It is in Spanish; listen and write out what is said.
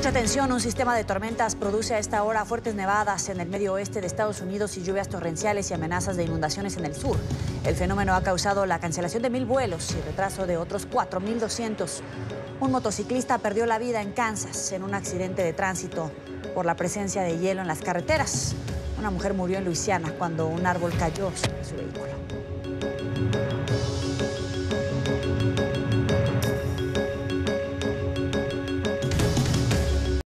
Mucha atención, un sistema de tormentas produce a esta hora fuertes nevadas en el medio oeste de Estados Unidos y lluvias torrenciales y amenazas de inundaciones en el sur. El fenómeno ha causado la cancelación de 1.000 vuelos y retraso de otros 4.200. Un motociclista perdió la vida en Kansas en un accidente de tránsito por la presencia de hielo en las carreteras. Una mujer murió en Luisiana cuando un árbol cayó sobre su vehículo.